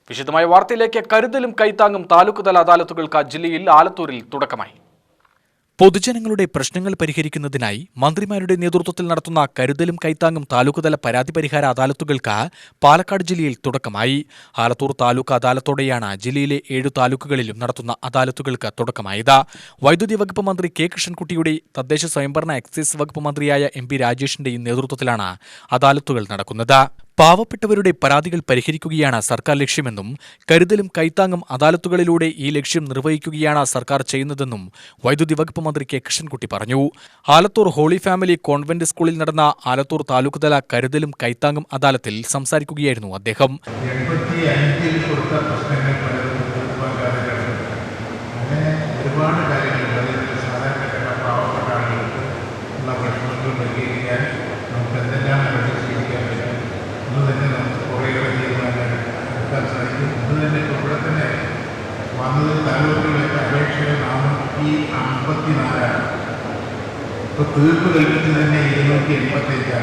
വിശദമായ വാർത്തയിലേക്ക്. കരുതലും കൈത്താങ്ങും താലൂക്ക് തല അദാലത്തുകൾക്ക് ജില്ലയിൽ ആലത്തൂരിൽ തുടക്കമായി. പൊതുജനങ്ങളുടെ പ്രശ്നങ്ങൾ പരിഹരിക്കുന്നതിനായി മന്ത്രിമാരുടെ നേതൃത്വത്തിൽ നടത്തുന്ന കരുതലും കൈത്താങ്ങും താലൂക്കുതല പരാതി പരിഹാര അദാലത്തുകൾക്ക് പാലക്കാട് ജില്ലയിൽ തുടക്കമായി. ആലത്തൂർ താലൂക്ക് അദാലത്തോടെയാണ് ജില്ലയിലെ 7 താലൂക്കുകളിലും നടത്തുന്ന അദാലത്തുകൾക്ക് തുടക്കമായത്. വൈദ്യുതി വകുപ്പ് മന്ത്രി കെ കൃഷ്ണൻകുട്ടിയുടെ തദ്ദേശ സ്വയംഭരണ എക്സൈസ് വകുപ്പ് മന്ത്രിയായ MP രാജേഷിന്റെയും നേതൃത്വത്തിലാണ് അദാലത്തുകൾ നടക്കുന്നത്. പാവപ്പെട്ടവരുടെ പരാതികൾ പരിഹരിക്കുകയാണ് സർക്കാർ ലക്ഷ്യമെന്നും കരുതലും കൈത്താങ്ങും അദാലത്തുകളിലൂടെ ഈ ലക്ഷ്യം നിർവഹിക്കുകയാണ് സർക്കാർ ചെയ്യുന്നതെന്നും വൈദ്യുതി വകുപ്പ് മന്ത്രി കെ കൃഷ്ണൻകുട്ടി പറഞ്ഞു. ആലത്തൂർ ഹോളി ഫാമിലി കോൺവെന്റ് സ്കൂളിൽ നടന്ന ആലത്തൂർ താലൂക്ക് തല കരുതലും കൈത്താങ്ങും അദാലത്തിൽ സംസാരിക്കുകയായിരുന്നു അദ്ദേഹം. വന്നത് താലൂക്കുകളിലേക്ക് അപേക്ഷ 454 ഇപ്പോൾ തീർപ്പ് കൽപ്പിച്ച് തന്നെ 285.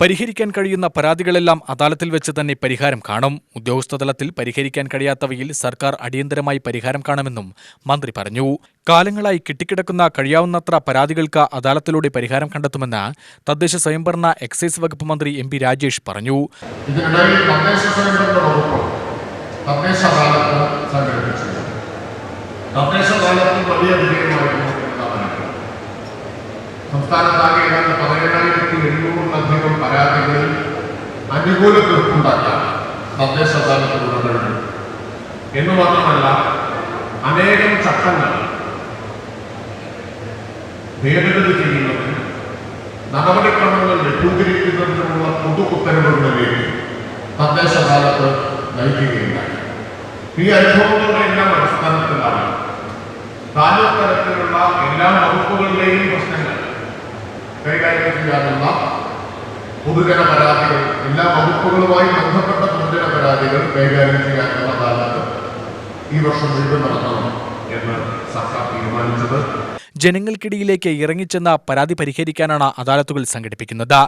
പരിഹരിക്കാൻ കഴിയുന്ന പരാതികളെല്ലാം അദാലത്തിൽ വെച്ച് തന്നെ പരിഹാരം കാണും. ഉദ്യോഗസ്ഥതലത്തിൽ പരിഹരിക്കാൻ കഴിയാത്തവയിൽ സർക്കാർ അടിയന്തരമായി പരിഹാരം കാണുമെന്നും മന്ത്രി പറഞ്ഞു. കാലങ്ങളായി കിട്ടിക്കിടക്കുന്ന കഴിയാവുന്നത്ര പരാതികൾക്ക് അദാലത്തിലൂടെ പരിഹാരം കണ്ടെത്തുമെന്ന് തദ്ദേശ സ്വയംഭരണ എക്സൈസ് വകുപ്പ് മന്ത്രി MP രാജേഷ് പറഞ്ഞു. സംസ്ഥാനത്താകെ 17,800-ലധികം പരാതികളിൽ അനുകൂല തീർപ്പുണ്ടാക്കാൻ തദ്ദേശ അദാലത്തുകൾ എന്ന് മാത്രമല്ല അനേകം ചട്ടങ്ങൾ ഭേദഗതി ചെയ്യുന്നതിന് നടപടിക്രമങ്ങൾ ലഘൂകരിക്കുന്നതിനുള്ള പൊതു ഉത്തരവുകളിലേക്ക് തദ്ദേശ അദാലത്ത് നയിക്കുകയുണ്ടായി. ഈ അനുഭവങ്ങളുടെ എല്ലാം അടിസ്ഥാനത്തിലാണ് താലൂക്ക് തലത്തിലുള്ള എല്ലാ വകുപ്പുകളിലെയും പ്രശ്നങ്ങൾ കൈകാര്യം ചെയ്യാനുള്ള പൊതുജന പരാതികൾ, എല്ലാ വകുപ്പുകളുമായി ബന്ധപ്പെട്ട പൊതുജന പരാതികൾ കൈകാര്യം ചെയ്യാനുള്ള അദാലത്ത് ഈ വർഷം മുഴുവൻ നടത്തണം എന്ന് സർക്കാർ തീരുമാനിച്ചത്. ജനങ്ങൾക്കിടയിലേക്ക് ഇറങ്ങിച്ചെന്ന പരാതി പരിഹരിക്കാനാണ് അദാലത്തുകൾ സംഘടിപ്പിക്കുന്നത്.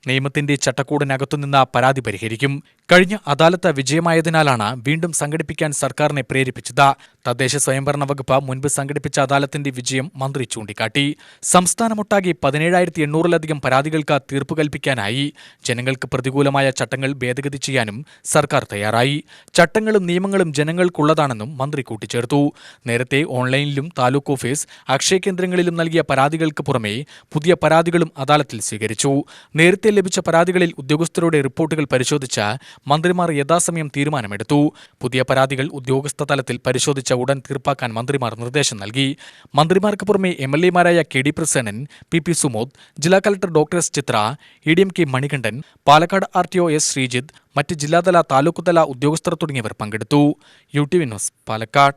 നിയമത്തിന്റെ ചട്ടക്കൂടിനകത്തുനിന്ന് പരാതി പരിഹരിക്കും. കഴിഞ്ഞ അദാലത്ത് വിജയമായതിനാലാണ് വീണ്ടും സംഘടിപ്പിക്കാൻ സർക്കാരിനെ പ്രേരിപ്പിച്ചത്. തദ്ദേശ സ്വയംഭരണ വകുപ്പ് മുൻപ് സംഘടിപ്പിച്ച അദാലത്തിന്റെ വിജയം മന്ത്രി ചൂണ്ടിക്കാട്ടി. സംസ്ഥാനമൊട്ടാകെ 17,800-ലധികം പരാതികൾക്ക് തീർപ്പ് കൽപ്പിക്കാനായി. ജനങ്ങൾക്ക് പ്രതികൂലമായ ചട്ടങ്ങൾ ഭേദഗതി ചെയ്യാനും സർക്കാർ തയ്യാറായി. ചട്ടങ്ങളും നിയമങ്ങളും ജനങ്ങൾക്കുള്ളതാണെന്നും മന്ത്രി കൂട്ടിച്ചേർത്തു. നേരത്തെ ഓൺലൈനിലും താലൂക്ക് ഓഫീസ്, അക്ഷയ കേന്ദ്രങ്ങളിലും നൽകിയ പരാതികൾക്ക് പുറമെ പുതിയ പരാതികളും അദാലത്തിൽ സ്വീകരിച്ചു. നേരത്തെ ലഭിച്ച പരാതികളിൽ ഉദ്യോഗസ്ഥരുടെ റിപ്പോർട്ടുകൾ പരിശോധിച്ച് മന്ത്രിമാർ യഥാസമയം തീരുമാനമെടുത്തു. പുതിയ പരാതികൾ ഉദ്യോഗസ്ഥ തലത്തിൽ പരിശോധിച്ച ഉടൻ തീർപ്പാക്കാൻ മന്ത്രിമാർ നിർദ്ദേശം നൽകി. മന്ത്രിമാർക്ക് പുറമെ MLA-മാരായ KD പ്രസന്നൻ, PP സുമോദ്, ജില്ലാ കളക്ടർ ഡോക്ടർ S ചിത്ര, EDM K Manikandan, Palakkad RTO S Sreejith, മറ്റ് ജില്ലാതല താലൂക്കുതല ഉദ്യോഗസ്ഥർ തുടങ്ങിയവർ പങ്കെടുത്തു. UTV news, Palakkad.